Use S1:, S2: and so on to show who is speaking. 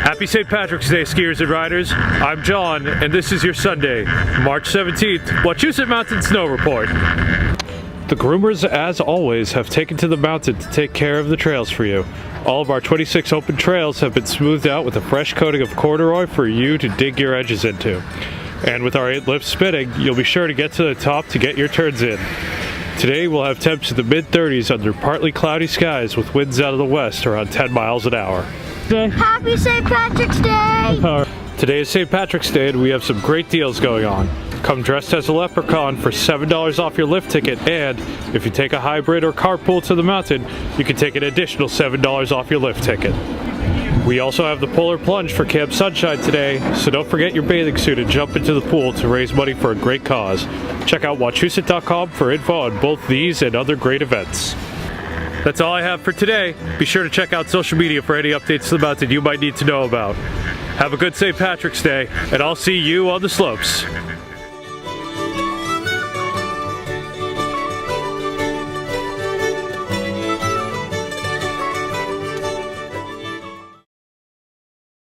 S1: Happy St. Patrick's Day, skiers and riders. I'm John, and this is your Sunday, March 17th, Wachusett Mountain Snow Report. The groomers, as always, have taken to the mountain to take care of the trails for you. All of our 26 open trails have been smoothed out with a fresh coating of corduroy for you to dig your edges into. And with our 8 lifts spinning, you'll be sure to get to the top to get your turns in. Today we'll have temps in the mid-30s under partly cloudy skies with winds out of the west around 10 miles an hour.
S2: Happy St. Patrick's Day!
S1: Today is St. Patrick's Day and we have some great deals going on. Come dressed as a leprechaun for $7 off your lift ticket, and if you take a hybrid or carpool to the mountain, you can take an additional $7 off your lift ticket. We also have the Polar Plunge for Camp Sunshine today, so don't forget your bathing suit and jump into the pool to raise money for a great cause. Check out Wachusett.com for info on both these and other great events. That's all I have for today. Be sure to check out social media for any updates to the mountain you might need to know about. Have a good St. Patrick's Day, and I'll see you on the slopes.